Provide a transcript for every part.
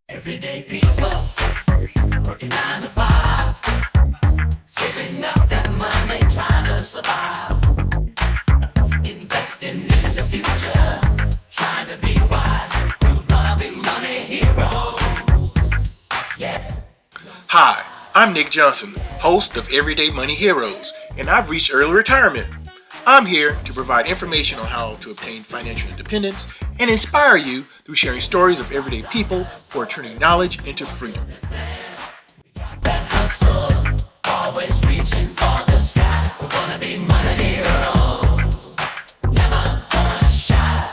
Everyday people working 9 to 5, saving up that money, trying to survive, investing in the future, trying to be wise, to be money hero. Yeah. Hi, I'm Nik Johnson, host of Everyday Money Heroes, and I've reached early retirement. I'm here to provide information on how to obtain financial independence and inspire you through sharing stories of everyday people who are turning knowledge into freedom. That hustle, always reaching for the sky. We wanna be money heroes, never shy.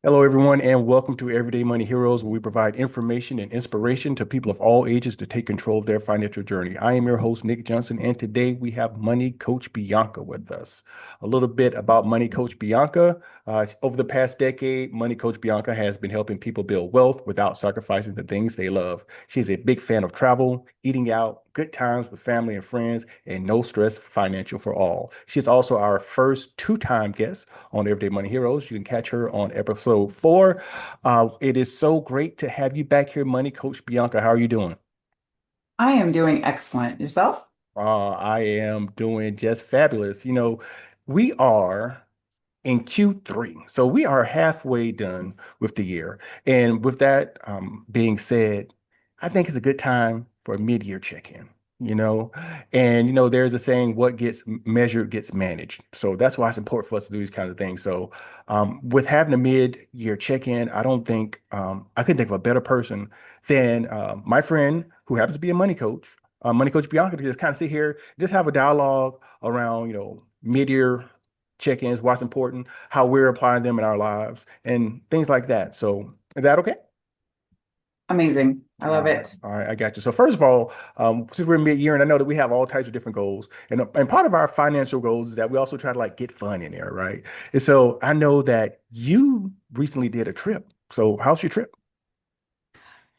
Hello, everyone, and welcome to Everyday Money Heroes, where we provide information and inspiration to people of all ages to take control of their financial journey. I am your host, Nik Johnson, and today we have Money Coach Bianca with us. A little bit about Money Coach Bianca. Over the past decade, Money Coach Bianca has been helping people build wealth without sacrificing the things they love. She's a big fan of travel, eating out, good times with family and friends, and no stress financial for all. She's also our first two-time guest on Everyday Money Heroes. You can catch her on episode 4. It is so great to have you back here, Money Coach Bianca. How are you doing? I am doing excellent. Yourself? I am doing just fabulous. We are in Q3. So we are halfway done with the year. And with that being said, I think it's a good time for a mid-year check-in, you know? And, there's a saying, what gets measured gets managed. So that's why it's important for us to do these kinds of things. So with having a mid-year check-in, I don't think, I couldn't think of a better person than my friend who happens to be a money coach Bianca, to just kind of sit here, just have a dialogue around, mid-year check-ins, what's important, how we're applying them in our lives, and things like that. So is that okay? Amazing. I love it. All right, I got you. So first of all, since we're mid-year, and I know that we have all types of different goals, and part of our financial goals is that we also try to like get fun in there, right? And so I know that you recently did a trip. So how's your trip?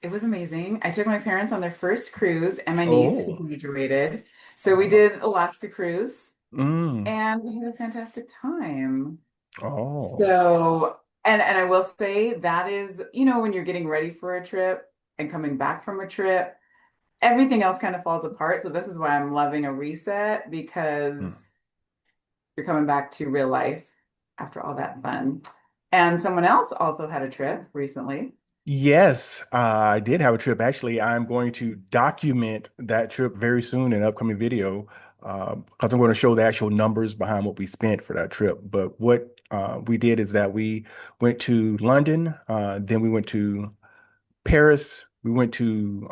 It was amazing. I took my parents on their first cruise and my niece who Oh, graduated. So we oh, did Alaska cruise mm, and we had a fantastic time. oh. So, and I will say that is, when you're getting ready for a trip and coming back from a trip, everything else kind of falls apart. So this is why I'm loving a reset Mm. because you're coming back to real life after all that fun. And someone else also had a trip recently. Yes, I did have a trip. Actually, I'm going to document that trip very soon in an upcoming video because I'm going to show the actual numbers behind what we spent for that trip. But what we did is that we went to London, then we went to Paris, we went to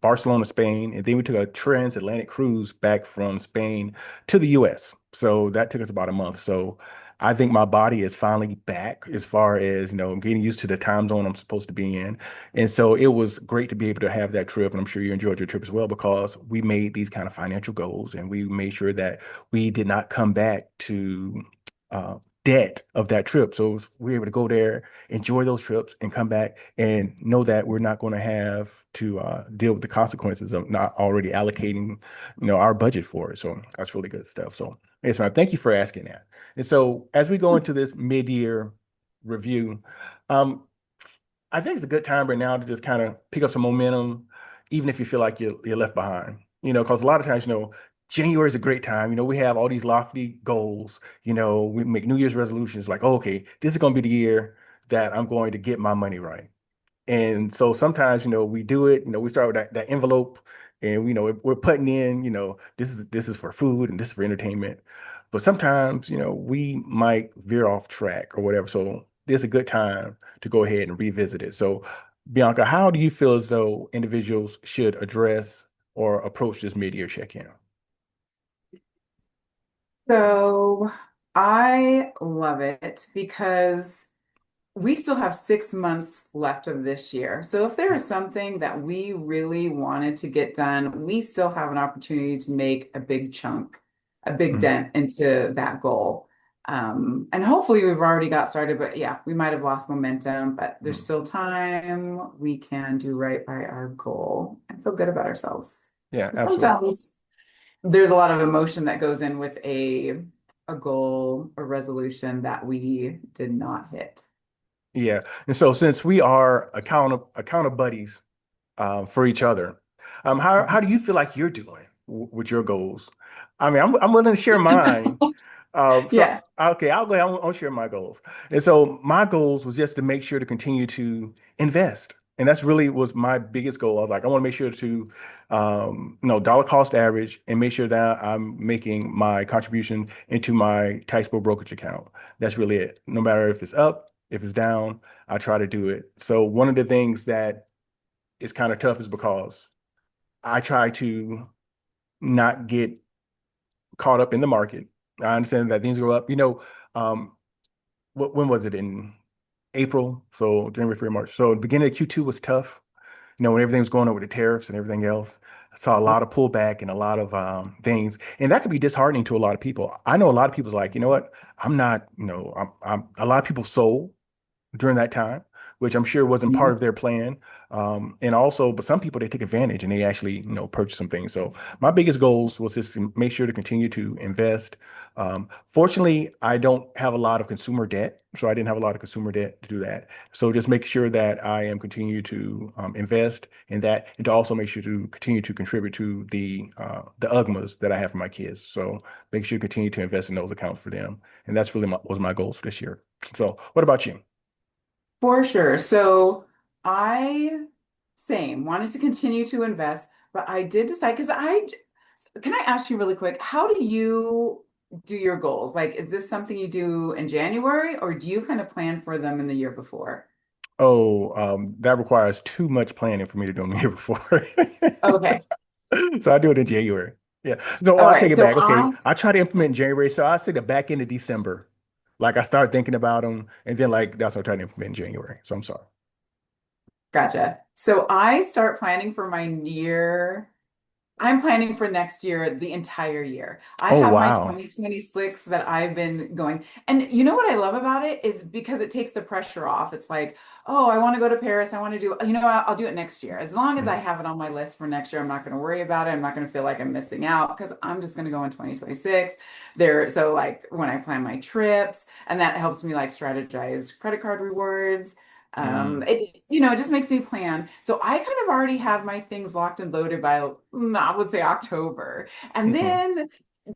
Barcelona, Spain, and then we took a transatlantic cruise back from Spain to the US. So that took us about a month. So I think my body is finally back as far as, getting used to the time zone I'm supposed to be in. And so it was great to be able to have that trip. And I'm sure you enjoyed your trip as well because we made these kind of financial goals and we made sure that we did not come back to debt of that trip. So we were able to go there, enjoy those trips, and come back and know that we're not going to have to deal with the consequences of not already allocating, our budget for it. So that's really good stuff. So yes, ma'am. Thank you for asking that. And so as we go into this mid-year review, um, I think it's a good time right now to just kind of pick up some momentum, even if you feel like you're left behind. Because a lot of times, January is a great time. We have all these lofty goals. We make New Year's resolutions like, oh, okay, this is going to be the year that I'm going to get my money right. And so sometimes, we do it, we start with that envelope and, we're putting in, this is for food and this is for entertainment. But sometimes, we might veer off track or whatever. So this is a good time to go ahead and revisit it. So Bianca, how do you feel as though individuals should address or approach this mid-year check-in? So I love it because we still have 6 months left of this year. So if there is something that we really wanted to get done, we still have an opportunity to make a big chunk, a big Mhm. dent into that goal. And hopefully we've already got started, but yeah, we might have lost momentum, but there's Mm. still time. We can do right by our goal and feel good about ourselves. Yeah, Because absolutely. sometimes there's a lot of emotion that goes in with a goal or resolution that we did not hit. Yeah. And so since we are account buddies for each other, how do you feel like you're doing with your goals? I mean, I'm willing to share mine. Yeah. Okay, I'll go ahead. I'll share my goals. And so my goals was just to make sure to continue to invest. And that's really was my biggest goal. I was like, I want to make sure to, dollar cost average and make sure that I'm making my contribution into my taxable brokerage account. That's really it. No matter if it's up, if it's down, I try to do it. So one of the things that is kind of tough is because I try to not get caught up in the market. I understand that things go up. Um, when was it in April? So January, February, March. So the beginning of Q2 was tough. When everything was going on with the tariffs and everything else, I saw a lot of pullback and a lot of things, and that could be disheartening to a lot of people. I know a lot of people's like, you know what? I'm not, a lot of people sold during that time, which I'm sure wasn't part Mhm. of their plan. And also, but some people they took advantage and they actually, purchased some things. So my biggest goals was just to make sure to continue to invest. Fortunately, I don't have a lot of consumer debt, so I didn't have a lot of consumer debt to do that. So just make sure that I am continue to invest in that, and to also make sure to continue to contribute to the UGMAs that I have for my kids. So make sure to continue to invest in those accounts for them, and that's really was my goals for this year. So, what about you? For sure. So I same wanted to continue to invest, but I did decide because I can I ask you really quick, how do you do your goals? Like, is this something you do in January or do you kind of plan for them in the year before? Oh, that requires too much planning for me to do them here before. Okay. So I do it in January. Yeah. No, All I'll right. take it So back. Okay. I I try to implement in January. So I say the back end of December. Like I start thinking about them and then like that's what I try to implement in January. So I'm sorry. gotcha. So I start planning for my year. I'm planning for next year, the entire year. I Oh, have my wow. 2026 that I've been going. And you know what I love about it is because it takes the pressure off. It's like, oh, I want to go to Paris. I want to do, I'll do it next year. As long as I Mhm. have it on my list for next year, I'm not going to worry about it. I'm not going to feel like I'm missing out because I'm just going to go in 2026. So like when I plan my trips, and that helps me like strategize credit card rewards. Mm. It just makes me plan. So I kind of already have my things locked and loaded by, I would say October. And Mhm. then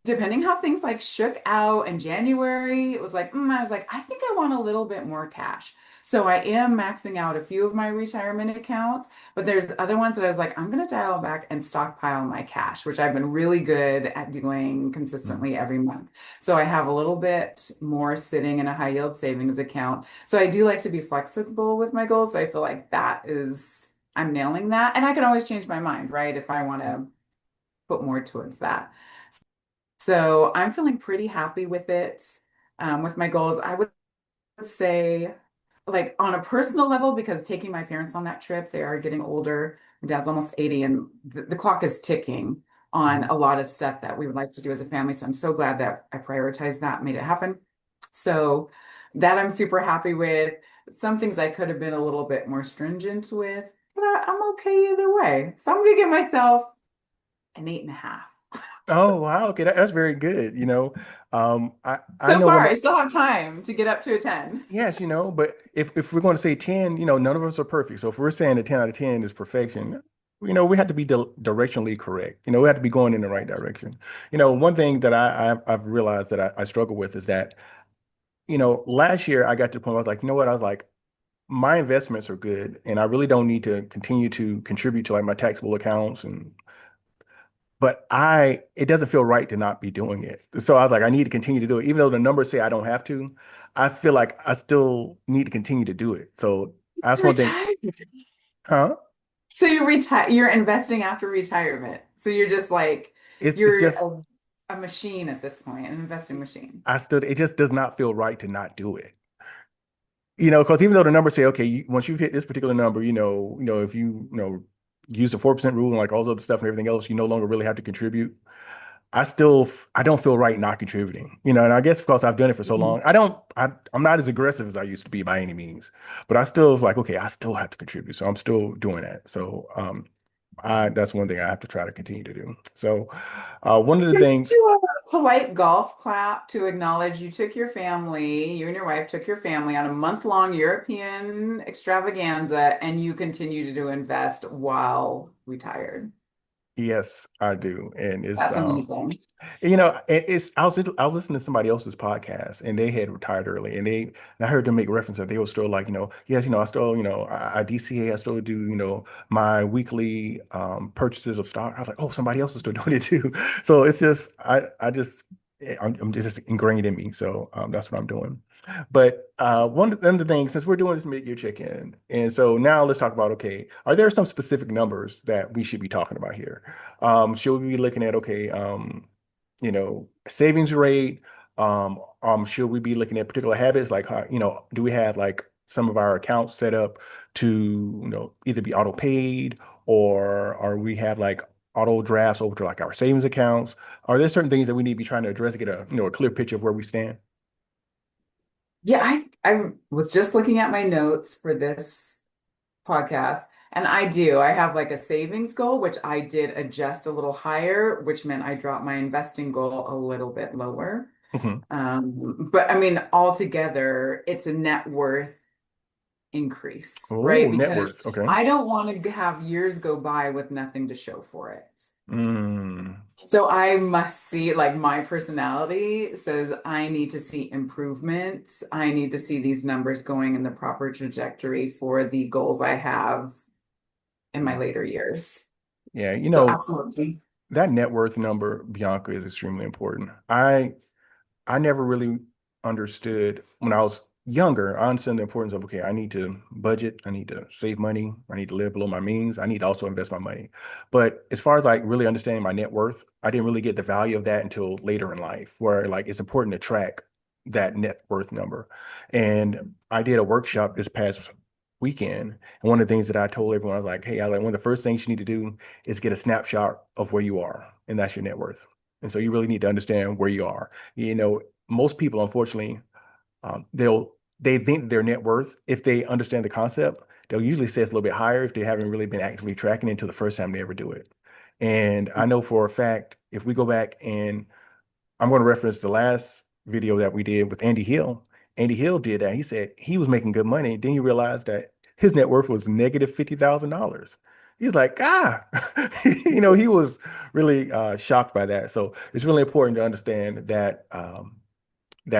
depending how things like shook out in January, it was like, I was like, I think I want a little bit more cash. So I am maxing out a few of my retirement accounts, but there's other ones that I was like, I'm going to dial back and stockpile my cash, which I've been really good at doing Mm. consistently every month. So I have a little bit more sitting in a high yield savings account. So I do like to be flexible with my goals. So I feel like I'm nailing that. And I can always change my mind, right? If I want to put more towards that. So I'm feeling pretty happy with it, with my goals. I would say, like on a personal level, because taking my parents on that trip, they are getting older. My dad's almost 80, and the clock is ticking on Mhm. a lot of stuff that we would like to do as a family. So I'm so glad that I prioritized that, made it happen. So that I'm super happy with. Some things I could have been a little bit more stringent with, but I'm okay either way. So I'm gonna give myself an 8.5. Oh, wow. Okay, that's very good. I So know far, when I still have time to get up to a 10. yes, but if we're going to say 10, none of us are perfect. So if we're saying a 10 out of 10 is perfection, we have to be directionally correct. We have to be going in the right direction. One thing that I've realized that I struggle with is that, last year I got to the point where I was like, you know what? I was like, my investments are good and I really don't need to continue to contribute to like my taxable accounts but it doesn't feel right to not be doing it. So I was like, I need to continue to do it. Even though the numbers say I don't have to, I feel like I still need to continue to do it. So that's one thing. Retire. Huh? So you're investing after retirement. So you're just like It's you're just a machine at this point, an investing machine. it just does not feel right to not do it. Because even though the numbers say, okay, once you hit this particular number, if you, use the 4% rule and like all this other stuff and everything else, you no longer really have to contribute. I don't feel right not contributing, and I guess because I've done it for so long, I'm not as aggressive as I used to be by any means, but I still like, okay, I still have to contribute. So I'm still doing that. So, that's one thing I have to try to continue to do. So, one of the things, Do a polite golf clap to acknowledge you took your family, you and your wife took your family on a month-long European extravaganza, and you continue to invest while retired. yes, I do. And That's amazing. I was listening to somebody else's podcast and they had retired early and I heard them make reference that they were still like, yes, I still, I DCA, I still do, my weekly purchases of stock. I was like, oh, somebody else is still doing it too. So it's just, I'm just ingrained in me. So that's what I'm doing. But one of the things, since we're doing this mid-year check-in, and so now let's talk about, okay, are there some specific numbers that we should be talking about here? Should we be looking at, okay, savings rate? Should we be looking at particular habits like how, do we have like some of our accounts set up to, either be auto paid or we have like auto drafts over to like our savings accounts? Are there certain things that we need to be trying to address to get a clear picture of where we stand? Yeah, I was just looking at my notes for this podcast, and I do. I have like a savings goal, which I did adjust a little higher, which meant I dropped my investing goal a little bit lower. Hmm. But I mean, altogether, it's a net worth increase, right? Oh, net Because worth. Okay. I don't want to have years go by with nothing to show for it. Mm. So I must see, like my personality says, I need to see improvements. I need to see these numbers going in the proper trajectory for the goals I have in my Yeah. later years. Yeah. So absolutely. That net worth number, Bianca, is extremely important. I never really understood when I was younger. I understand the importance of, okay, I need to budget, I need to save money, I need to live below my means, I need to also invest my money. But as far as like really understanding my net worth, I didn't really get the value of that until later in life, where like it's important to track that net worth number. And I did a workshop this past weekend. And one of the things that I told everyone, I was like, hey, I like one of the first things you need to do is get a snapshot of where you are, and that's your net worth. And so you really need to understand where you are. Most people, unfortunately, they think their net worth, if they understand the concept, they'll usually say it's a little bit higher if they haven't really been actively tracking it until the first time they ever do it. And I know for a fact, if we go back and I'm going to reference the last video that we did with Andy Hill. Andy Hill did that. He said he was making good money. Then he realized that his net worth was negative $50,000. He was like, he was really shocked by that. So it's really important to understand that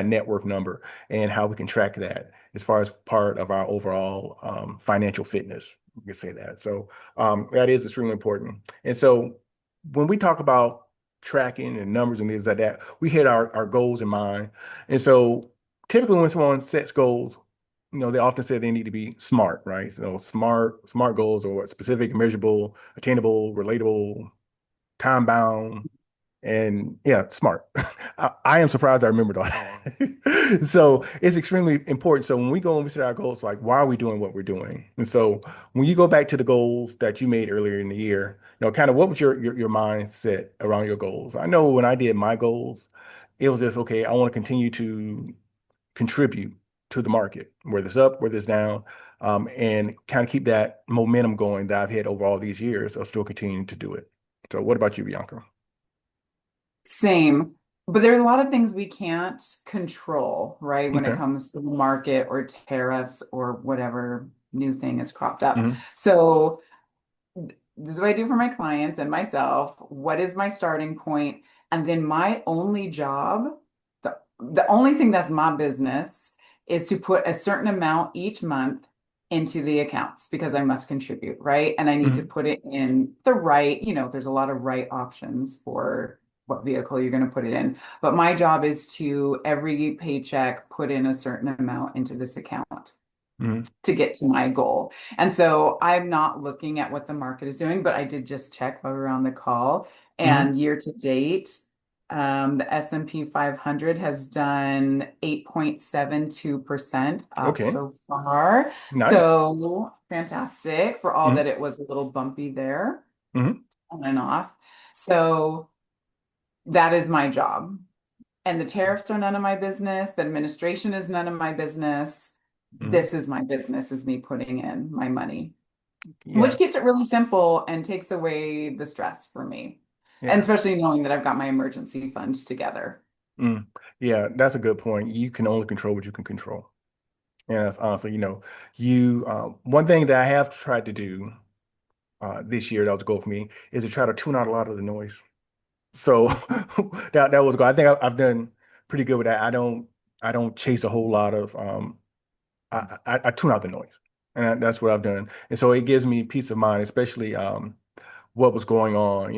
net worth number and how we can track that as far as part of our overall financial fitness. We can say that. So that is extremely important. And so when we talk about tracking and numbers and things like that, we had our goals in mind. And so typically when someone sets goals, they often say they need to be smart, right? So smart goals are what specific, measurable, attainable, relatable, time bound, and yeah, smart. I am surprised I remembered all that. So it's extremely important. So when we go and we set our goals, like why are we doing what we're doing? And so when you go back to the goals that you made earlier in the year, kind of what was your mindset around your goals? I know when I did my goals, it was just okay, I want to continue to contribute to the market, whether it's up, whether it's down, and kind of keep that momentum going that I've had over all these years of still continuing to do it. So what about you, Bianca? Same. But there are a lot of things we can't control, right? When it Okay. comes to the market or tariffs or whatever new thing has cropped up. Hmm. So this is what I do for my clients and myself. What is my starting point? And then my only job, the only thing that's my business is to put a certain amount each month into the accounts because I must contribute, right? And I need to Hmm. put it in the right, there's a lot of right options for what vehicle you're going to put it in. But my job is to every paycheck put in a certain amount into this account Hmm. to get to my goal. And so I'm not looking at what the market is doing, but I did just check while we were on the call. Hmm. And year to date, the S&P 500 has done 8.72% up Okay. so far. Nice. So fantastic for all that Hmm. it was a little bumpy there Hmm. on and off. So that is my job. And the tariffs are none of my business. The administration is none of my business. Mhm. This is my business, is me putting in my money, which Yeah, keeps it really simple and takes away the stress for me. And yeah. especially knowing that I've got my emergency funds together. Mm. Yeah, that's a good point. You can only control what you can control. And that's honestly, one thing that I have tried to do this year that was a goal for me is to try to tune out a lot of the noise. So that was a goal. I think I've done pretty good with that. I don't chase a whole lot of I tune out the noise, and that's what I've done. And so it gives me peace of mind, especially what was going on,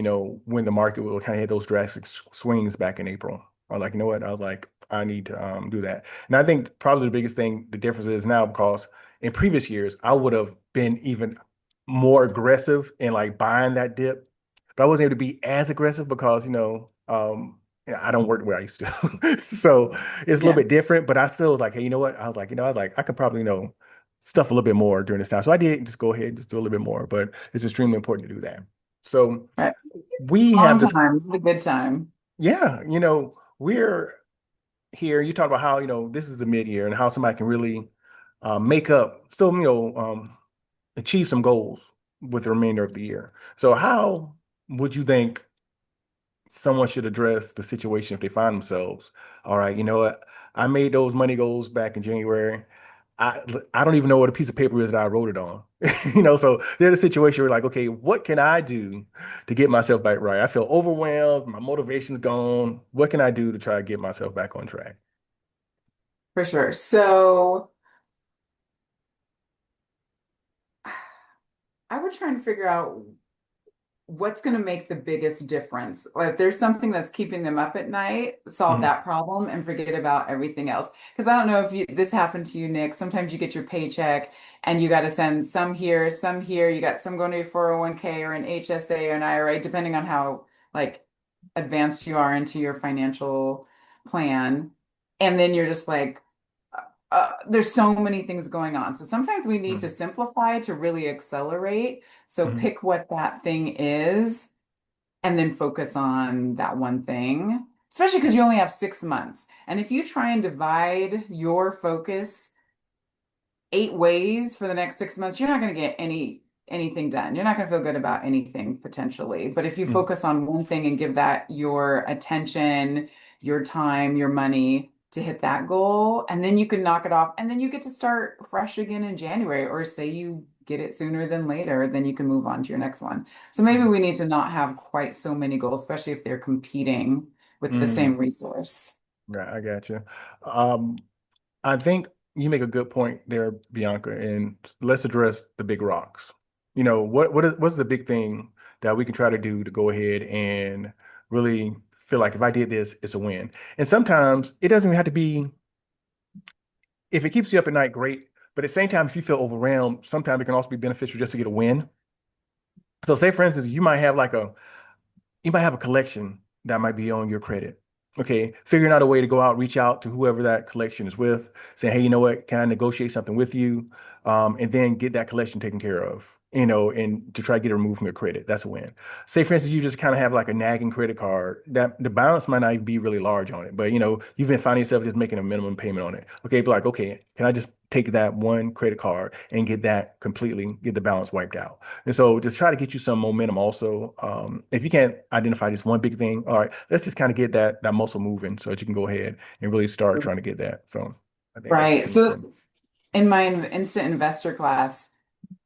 when the market will kind of hit those drastic swings back in April. I was like, you know what? I was like, I need to do that. And I think probably the biggest thing, the difference is now because in previous years, I would have been even more aggressive in like buying that dip, but I wasn't able to be as aggressive because, I don't work where I used to. So it's a little Yeah. bit different, but I still was like, hey, you know what? I was like, I could probably, stuff a little bit more during this time. So I did just go ahead and just do a little bit more, but it's extremely important to do that. So Right. we Long have this, time. It's a good time. yeah, we're here. You talk about how, this is the mid-year and how somebody can really make up, still, achieve some goals with the remainder of the year. So how would you think someone should address the situation if they find themselves, all right, you know what? I made those money goals back in January. I I don't even know what a piece of paper is that I wrote it on. So there's a situation where like, okay, what can I do to get myself back right? I feel overwhelmed, my motivation's gone. What can I do to try to get myself back on track? For sure. So I would try and figure out what's going to make the biggest difference. Or if there's something that's keeping them up at night, solve Mhm, that problem and forget about everything else. Because I don't know if this happened to you, Nick. Sometimes you get your paycheck and you got to send some here, some here. You got some going to your 401k or an HSA or an IRA, depending on how like advanced you are into your financial plan. And then you're just like, there's so many things going on. So sometimes we need to mhm, simplify to really accelerate. So mhm, pick what that thing is and then focus on that one thing, especially because you only have 6 months. And if you try and divide your focus 8 ways for the next 6 months, you're not going to get anything done. You're not going to feel good about anything potentially. But if you mhm, focus on one thing and give that your attention, your time, your money to hit that goal, and then you can knock it off, and then you get to start fresh again in January, or say you get it sooner than later, then you can move on to your next one. So maybe mhm, we need to not have quite so many goals, especially if they're competing with the mhm. same resource. Yeah, I got you. Um, I think you make a good point there, Bianca, and let's address the big rocks. What's the big thing that we can try to do to go ahead and really feel like if I did this, it's a win. And sometimes it doesn't even have to be, if it keeps you up at night, great. But at the same time, if you feel overwhelmed, sometimes it can also be beneficial just to get a win. So say for instance, you might have a collection that might be on your credit. Okay, figuring out a way to go out, reach out to whoever that collection is with, saying, hey, you know what, can I negotiate something with you? And then get that collection taken care of, and to try to get it removed from your credit. That's a win. Say, for instance, you just kind of have like a nagging credit card that the balance might not even be really large on it, but you've been finding yourself just making a minimum payment on it. Okay, be like, okay, can I just take that one credit card and get the balance wiped out? And so just try to get you some momentum also. If you can't identify just one big thing, all right, let's just kind of get that muscle moving so that you can go ahead and really start trying to get that. So I think that's Right. extremely important. So in my instant investor class,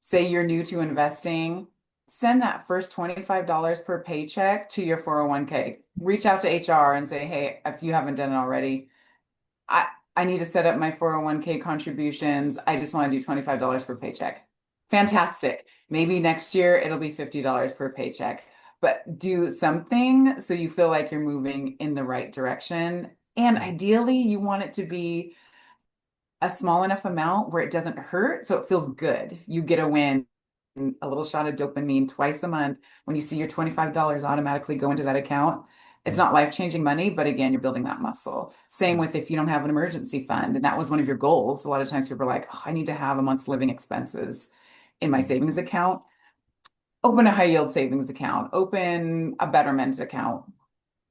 say you're new to investing, send that first $25 per paycheck to your 401k. Reach out to HR and say, hey, if you haven't done it already, I, I need to set up my 401k contributions. I just want to do $25 per paycheck. Fantastic. Maybe next year it'll be $50 per paycheck, but do something so you feel like you're moving in the right direction. And Mhm, ideally, you want it to be a small enough amount where it doesn't hurt, so it feels good. You get a win, a little shot of dopamine twice a month when you see your $25 automatically go into that account. It's mhm, not life-changing money, but again, you're building that muscle. Same mhm, with if you don't have an emergency fund, and that was one of your goals. A lot of times people are like, oh, I need to have a month's living expenses in my mhm, savings account. Open a high yield savings account, open a betterment account,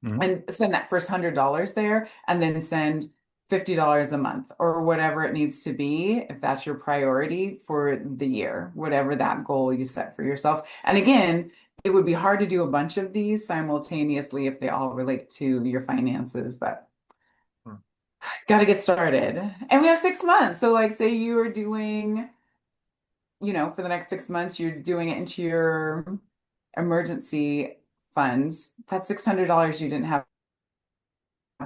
Hmm. and send that first $100 there and then send $50 a month or whatever it needs to be if that's your priority for the year, whatever that goal you set for yourself. And again, it would be hard to do a bunch of these simultaneously if they all relate to your finances, but got to get started. And we have 6 months. So like say you are doing, for the next 6 months, you're doing it into your emergency funds. That's $600 you didn't have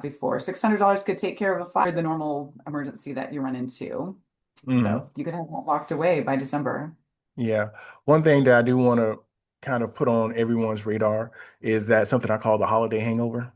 before. $600 could take care of the normal emergency that you run into. Hmm. So you could have that locked away by December. Yeah. One thing that I do want to kind of put on everyone's radar is that something I call the holiday hangover.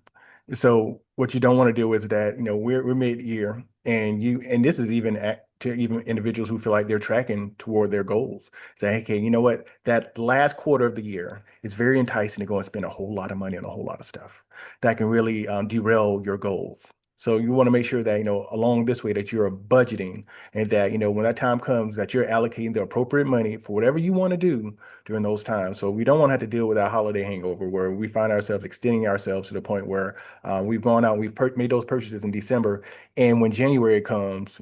So what you don't want to do is that, we're mid-year and this is even to even individuals who feel like they're tracking toward their goals. Say, okay, you know what? That last quarter of the year is very enticing to go and spend a whole lot of money on a whole lot of stuff that can really derail your goals. So you want to make sure that, along this way that you're budgeting and that, when that time comes that you're allocating the appropriate money for whatever you want to do during those times. So we don't want to have to deal with our holiday hangover where we find ourselves extending ourselves to the point where we've gone out and we've made those purchases in December. And when January comes,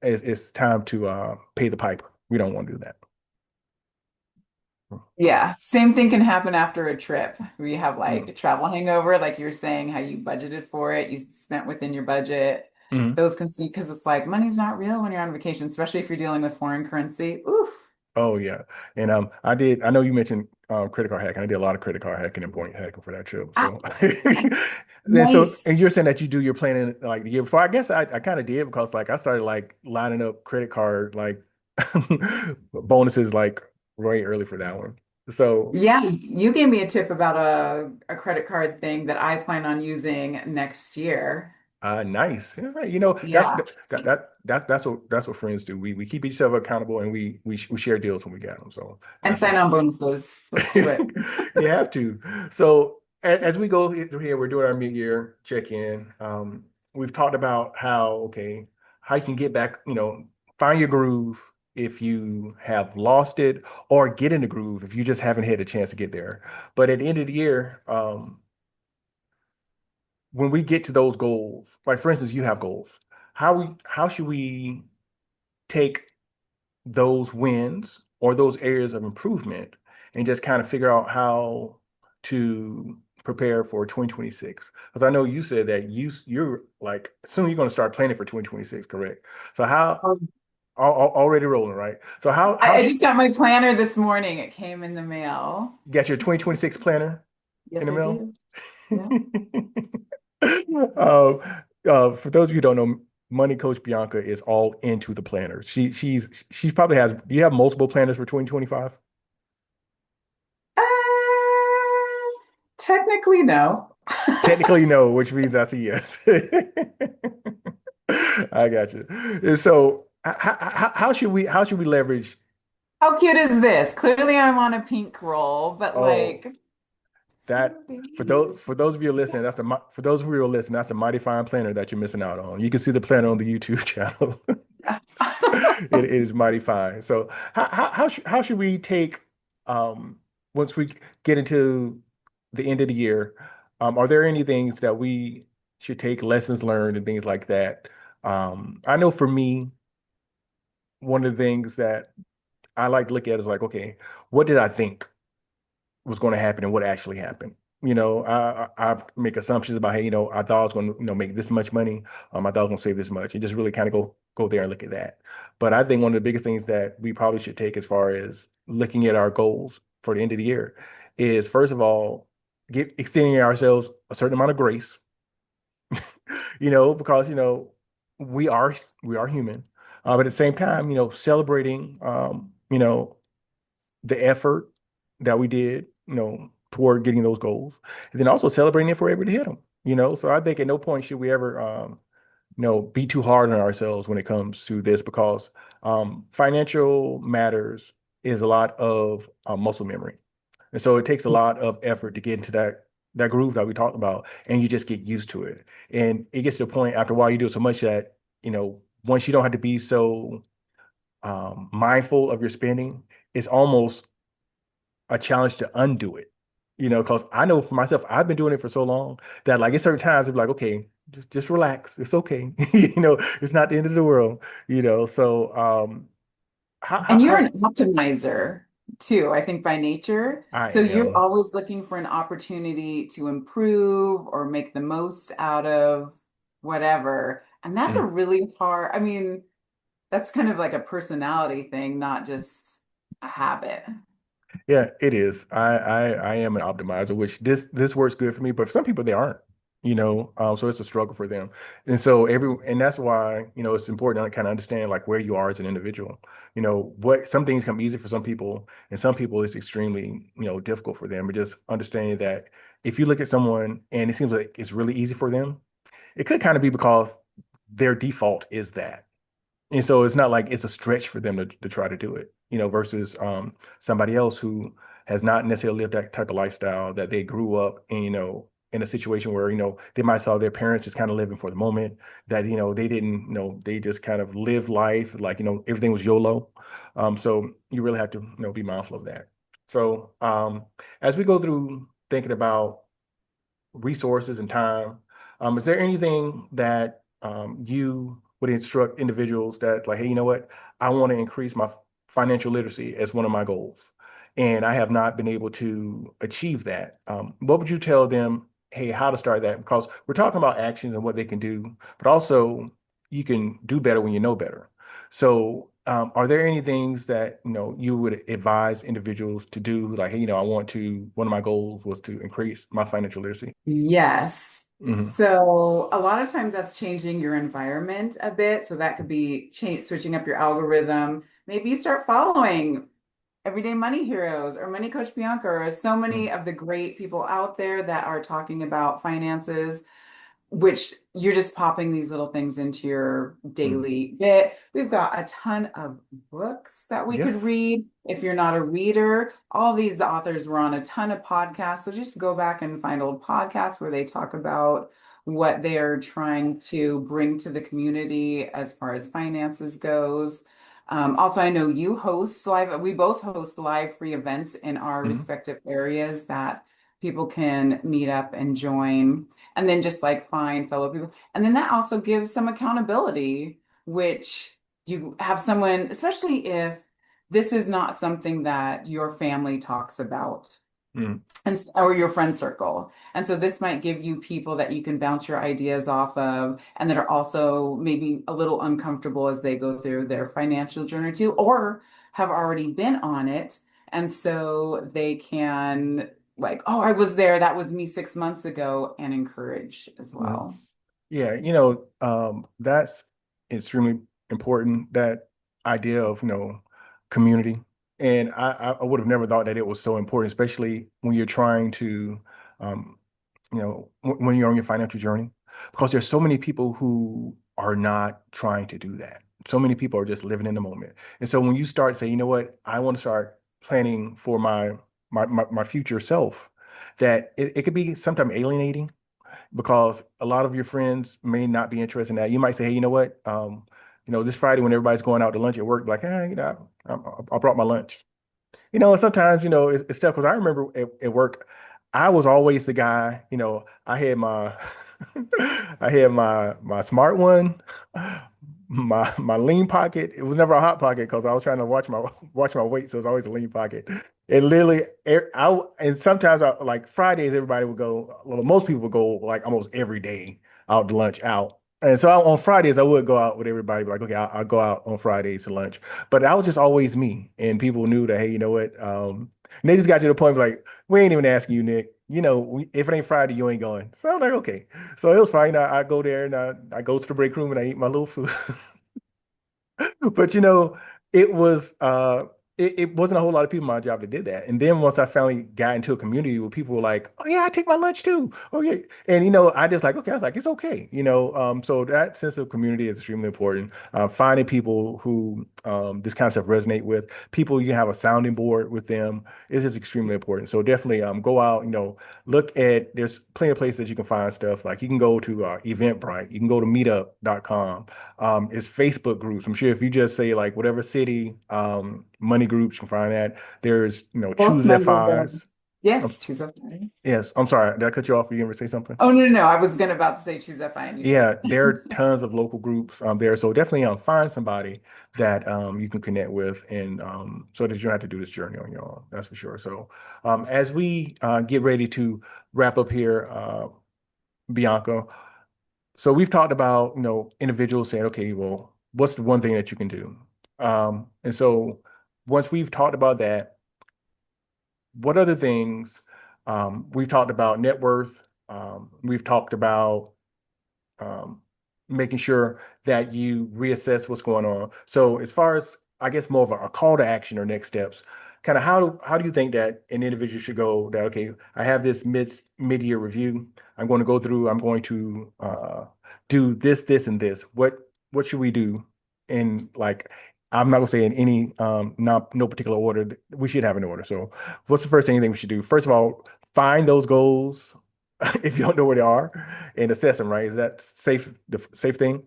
it's time to pay the piper. We don't want to do that. Yeah, same thing can happen after a trip where you have like Mm. a travel hangover, like you were saying, how you budgeted for it, you spent within your budget. Mhm. Those can see because it's like money's not real when you're on vacation, especially if you're dealing with foreign currency. Oof. Oh yeah. And I know you mentioned credit card hacking. I did a lot of credit card hacking and point hacking for that trip. Ah, So nice. then so Nice. and you're saying that you do your planning like the year before. I guess I kind of did because like I started like lining up credit card like bonuses like way early for that one. So Yeah, you gave me a tip about a credit card thing that I plan on using next year. nice. Yeah, right. Yeah. That's what friends do. We keep each other accountable and we share deals when we get them. So And that's sign what on bonuses. Let's do it. you have to. So as we go through here, we're doing our mid-year check-in. We've talked about how you can get back, find your groove if you have lost it, or get in the groove if you just haven't had a chance to get there. But at the end of the year, when we get to those goals, like for instance, you have goals. How should we take those wins or those areas of improvement and just kind of figure out how to prepare for 2026? Because I know you said that you're like soon you're going to start planning for 2026, correct? So how already rolling, right? So how I should just got my planner this morning. It came in the mail. you got your 2026 planner in Yes, the I mail? do. Yeah. Um, for those of you who don't know, Money Coach Bianca is all into the planners. She probably has. Do you have multiple planners for 2025? Uh, technically, no. Technically, no, which means that's a yes. I got you. And so, how should we leverage? How cute is this? Clearly, I'm on a pink roll, but Oh, like, see that what for those babies. for those of you listening, for those of you who are listening, that's a mighty fine planner that you're missing out on. You can see the planner on the YouTube channel. It is mighty fine. So how should we take um once we get into the end of the year? Are there any things that we should take lessons learned and things like that? I know for me, one of the things that I like to look at is like, okay, what did I think was going to happen and what actually happened? I make assumptions about, hey, I thought I was going to, make this much money. I thought I was going to save this much, and just really kind of go there and look at that. But I think one of the biggest things that we probably should take as far as looking at our goals for the end of the year is first of all, extending ourselves a certain amount of grace, because we are human, but at the same time, celebrating, the effort that we did, toward getting those goals, and then also celebrating if we're able to hit them. So I think at no point should we ever, be too hard on ourselves when it comes to this because financial matters is a lot of muscle memory, and so it takes a lot of effort to get into that groove that we talked about, and you just get used to it, and it gets to the point after a while you do it so much that once you don't have to be so mindful of your spending, it's almost a challenge to undo it. Because I know for myself, I've been doing it for so long that like at certain times I'd be like, okay, just relax. It's okay. It's not the end of the world, So And you're how an optimizer too, I think by nature. I So you're am. always looking for an opportunity to improve or make the most out of whatever. And that's a Mm. really hard, I mean, that's kind of like a personality thing, not just a habit. Yeah, it is. I am an optimizer, which this works good for me, but for some people they aren't, so it's a struggle for them. And that's why, it's important to kind of understand like where you are as an individual. What some things come easy for some people, and some people it's extremely, difficult for them. But just understanding that if you look at someone and it seems like it's really easy for them, it could kind of be because their default is that. And so it's not like it's a stretch for them to try to do it, versus somebody else who has not necessarily lived that type of lifestyle, that they grew up in, in a situation where, they might saw their parents just kind of living for the moment, that, they didn't, they just kind of lived life like, everything was YOLO. So you really have to, be mindful of that. So as we go through thinking about resources and time. Is there anything that you would instruct individuals that, like, hey, you know what? I want to increase my financial literacy as one of my goals, and I have not been able to achieve that. What would you tell them? Hey, how to start that? Because we're talking about actions and what they can do, but also you can do better when you know better. So, are there any things that you would advise individuals to do? Like, hey, I want to. One of my goals was to increase my financial literacy. Yes. Hmm. So a lot of times that's changing your environment a bit. So that could be switching up your algorithm. Maybe you start following Everyday Money Heroes or Money Coach Bianca or so many of the great people out there that are talking about finances, which you're just popping these little things into your Hmm. daily bit. We've got a ton of books that we could Yes. read. If you're not a reader, all these authors were on a ton of podcasts. So just go back and find old podcasts where they talk about what they're trying to bring to the community as far as finances goes. Also, I know you host live, we both host live free events in our Hmm. respective areas that people can meet up and join and then just like find fellow people. And then that also gives some accountability, which you have someone, especially if this is not something that your family talks about Hmm. or your friend circle. And so this might give you people that you can bounce your ideas off of and that are also maybe a little uncomfortable as they go through their financial journey too, or have already been on it. And so they can like, oh, I was there. That was me 6 months ago, and encourage as Hmm. well. Yeah, that's extremely important, that idea of, community. And I would have never thought that it was so important, especially when you're trying to, um, when you're on your financial journey, because there's so many people who are not trying to do that. So many people are just living in the moment. And so when you start saying, you know what, I want to start planning for my future self, that it could be sometimes alienating because a lot of your friends may not be interested in that. You might say, hey, you know what? This Friday when everybody's going out to lunch at work, like, hey, I brought my lunch. And sometimes, it's tough because I remember at work, I was always the guy, I had my I had my smart one, my lean pocket. It was never a hot pocket because I was trying to watch my weight, so it's always a lean pocket. And literally, and sometimes like Fridays, everybody would go. Well, most people would go like almost every day out to lunch out. And so on Fridays, I would go out with everybody, like, okay, I'll go out on Fridays to lunch. But that was just always me. And people knew that, hey, you know what? And they just got to the point like, we ain't even asking you, Nick. If it ain't Friday, you ain't going. So I'm like, okay. So it was fine. I go there and I go to the break room and I eat my little food. But it was it wasn't a whole lot of people in my job that did that. And then once I finally got into a community where people were like, "Oh yeah, I take my lunch too." Oh yeah. And I just like, okay, I was like, it's okay. So that sense of community is extremely important. Finding people who this kind of stuff resonate with, people you have a sounding board with them is just extremely important. So definitely go out, look at there's plenty of places that you can find stuff. Like you can go to Eventbrite, you can go to meetup.com. Is Facebook groups. I'm sure if you just say like whatever city, money groups, you can find that. There's, Both choose members of FIs. Um, Yes, choose F.I.R.E. yes, I'm sorry. Did I cut you off? Were you going to say something? Oh, no, no, no. I was gonna about to say choose F.I.R.E. and you said Yeah, it. there are tons of local groups there. So definitely find somebody that you can connect with and so that you don't have to do this journey on your own. That's for sure. So as we get ready to wrap up here, Bianca, so we've talked about, individuals saying, okay, well, what's the one thing that you can do? And so once we've talked about that, what other things we've talked about net worth, we've talked about um, making sure that you reassess what's going on. So as far as I guess more of a call to action or next steps, kind of how do you think that an individual should go that okay, I have this mid-year review. I'm going to go through, I'm going to do this, this, and this. What should we do? In like I'm not gonna say in any not no particular order. We should have an order. So what's the first thing you think we should do? First of all, find those goals if you don't know where they are and assess them, right? Is that the safe thing?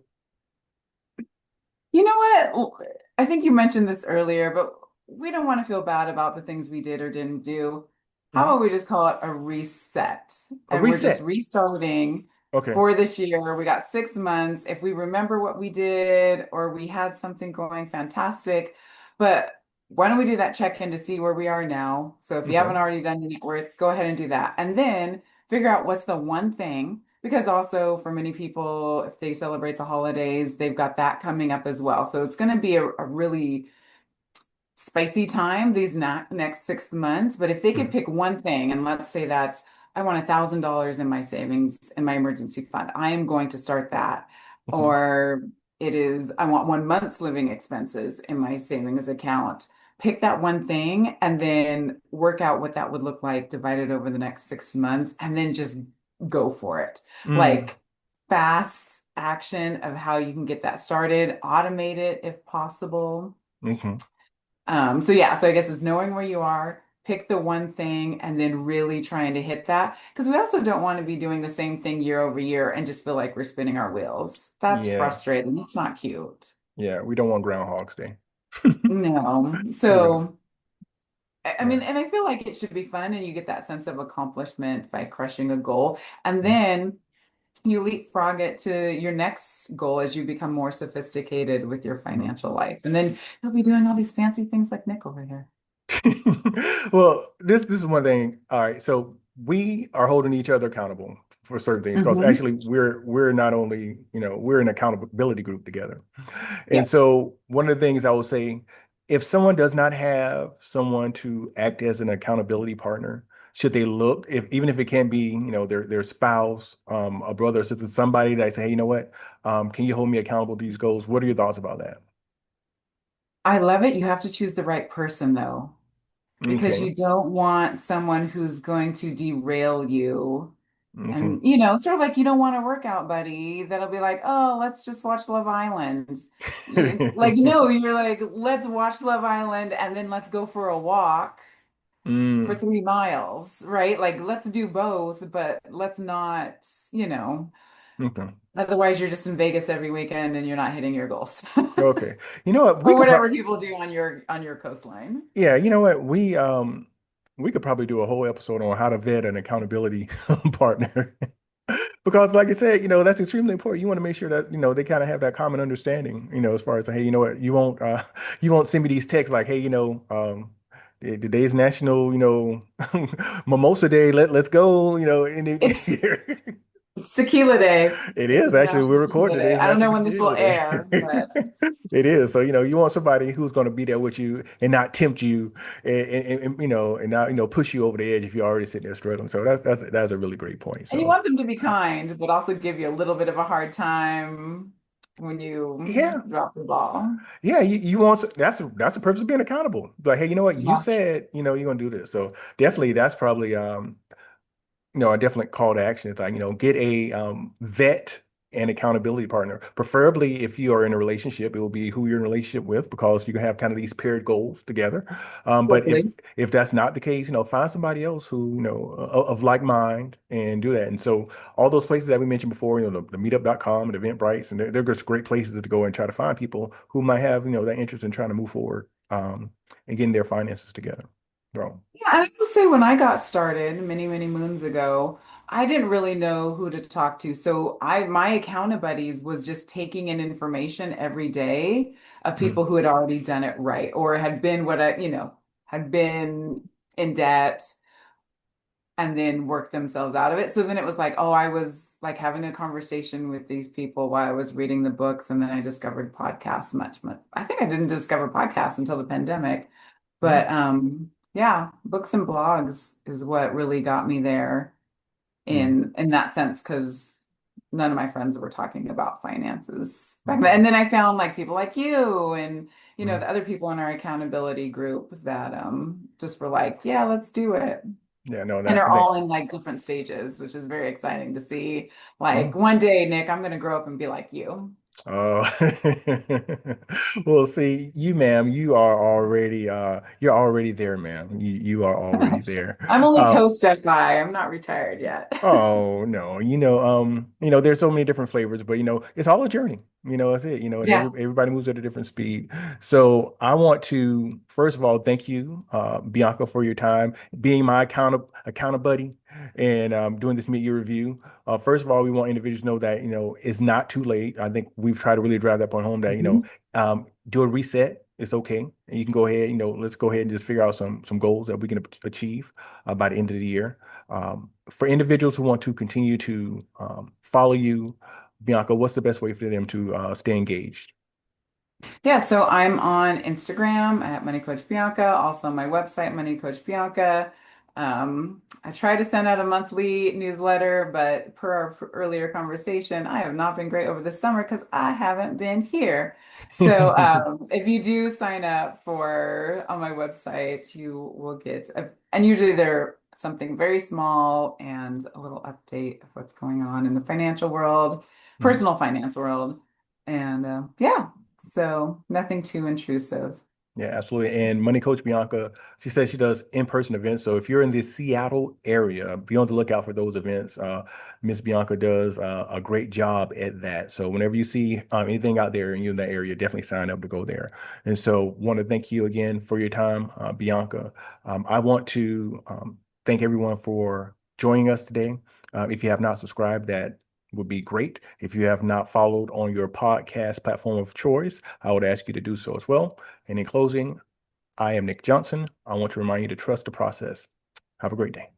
You know what? I think you mentioned this earlier, but we don't want to feel bad about the things we did or didn't do. How Mhm. about we just call it a reset? A And we're just reset. restarting Okay. for this year. We got 6 months. If we remember what we did or we had something going, fantastic. But why don't we do that check-in to see where we are now? So if you Okay. haven't already done your net worth, go ahead and do that. And then figure out what's the one thing. Because also for many people, if they celebrate the holidays, they've got that coming up as well. So it's going to be a really spicy time these next 6 months. But if they could Mhm. pick one thing, and let's say that's, I want $1,000 in my savings in my emergency fund, I am going to start that. Mhm. Or it is, I want 1 month's living expenses in my savings account. Pick that one thing and then work out what that would look like divided over the next 6 months and then just go for it. Mm. Like fast action of how you can get that started, automate it if possible. Mhm. So yeah, so I guess it's knowing where you are, pick the one thing, and then really trying to hit that. Because we also don't want to be doing the same thing year over year and just feel like we're spinning our wheels. That's Yeah. frustrating. It's not cute. Yeah. We don't want Groundhog's Day. No. We don't. So I mean, Yeah. and I feel like it should be fun and you get that sense of accomplishment by crushing a goal. And Mhm. then you leapfrog it to your next goal as you become more sophisticated with your Mhm. financial life. And then you'll be doing all these fancy things like Nick over here. Well, this is one thing. All right, so we are holding each other accountable for certain things because Hmm. actually we're not only, we're an accountability group together. And Yep. so one of the things I will say, if someone does not have someone to act as an accountability partner, should they look, if even if it can be, their spouse, a brother or sister, somebody that say, hey, you know what, can you hold me accountable to these goals? What are your thoughts about that? I love it. You have to choose the right person though, because Okay. you don't want someone who's going to derail you. Hmm. And, sort of like you don't want a workout buddy that'll be like, oh, let's just watch Love Island. Like, no, you're like, let's watch Love Island and then let's go for a walk for Mm, 3 miles, right? Like, let's do both, but let's not, you know, okay. otherwise you're just in Vegas every weekend and you're not hitting your goals. Okay. You know what? We Or could whatever probably, people do on your coastline. yeah, you know what? We could probably do a whole episode on how to vet an accountability partner. Because like I said, that's extremely important. You want to make sure that, they kind of have that common understanding, as far as, hey, you know what, you won't send me these texts like, hey, today's national, mimosa day. Let's go, It's It's Tequila Day. it It's is actually we're National recording Tequila Day. today's I don't know National when this will Tequila Day. air, but It is. So, you want somebody who's going to be there with you and not tempt you and and not, push you over the edge if you're already sitting there struggling. So that's a really great point. and you So want them to be kind, but also give you a little bit of a hard time when you yeah, drop the ball. yeah, you want that's the purpose of being accountable. Like, hey, you know what? You Yeah. said, you're gonna do this. So definitely that's probably a definite call to action is like, get a vet and accountability partner. Preferably, if you are in a relationship, it will be who you're in a relationship with because you can have kind of these paired goals together. But if Hopefully. if that's not the case, find somebody else who, of like mind and do that. And so all those places that we mentioned before, the meetup.com and Eventbrite, and they're just great places to go and try to find people who might have, that interest in trying to move forward and getting their finances together. So, Yeah, and I will say when I got started many, many moons ago, I didn't really know who to talk to. So my account buddies was just taking in information every day of mm, people who had already done it right or had been had been in debt and then worked themselves out of it. So then it was like, oh, I was like having a conversation with these people while I was reading the books, and then I discovered podcasts much. I think I didn't discover podcasts until the pandemic. yeah. But yeah, books and blogs is what really got me there Mm, in that sense, because none of my friends were talking about finances back then. okay. And then I found like people like you and Mm, the other people in our accountability group that just were like, yeah, let's do it. yeah, no, And are that all in like different stages, which is very exciting to see. Like mm. one day, Nick, I'm gonna grow up and be like you. Oh, well, see, you, ma'am, you're already there, ma'am. You are already there. I'm only Um, co-step by. I'm not retired yet. Oh no, there's so many different flavors, but it's all a journey. That's it. And Yeah. everybody moves at a different speed. So I want to first of all thank you, Bianca, for your time, being my account buddy, and doing this mid-year review. First of all, we want individuals to know that it's not too late. I think we've tried to really drive that point home that Mhm. do a reset. It's okay, and you can go ahead. Let's go ahead and just figure out some goals that we can achieve by the end of the year. For individuals who want to continue to follow you, Bianca, what's the best way for them to stay engaged? Yeah, so I'm on Instagram at Money Coach Bianca, also my website, Money Coach Bianca. I try to send out a monthly newsletter, but per our earlier conversation, I have not been great over the summer because I haven't been here. So if you do sign up for on my website, you will get and usually they're something very small and a little update of what's going on in the financial world, Mhm. personal finance world. And yeah. So nothing too intrusive. Yeah, absolutely. And Money Coach Bianca, she says she does in-person events. So if you're in the Seattle area, be on the lookout for those events. Miss Bianca does a great job at that. So whenever you see anything out there and you're in that area, definitely sign up to go there. And so want to thank you again for your time, Bianca. I want to thank everyone for joining us today. If you have not subscribed, that would be great. If you have not followed on your podcast platform of choice, I would ask you to do so as well. And in closing, I am Nik Johnson. I want to remind you to trust the process. Have a great day.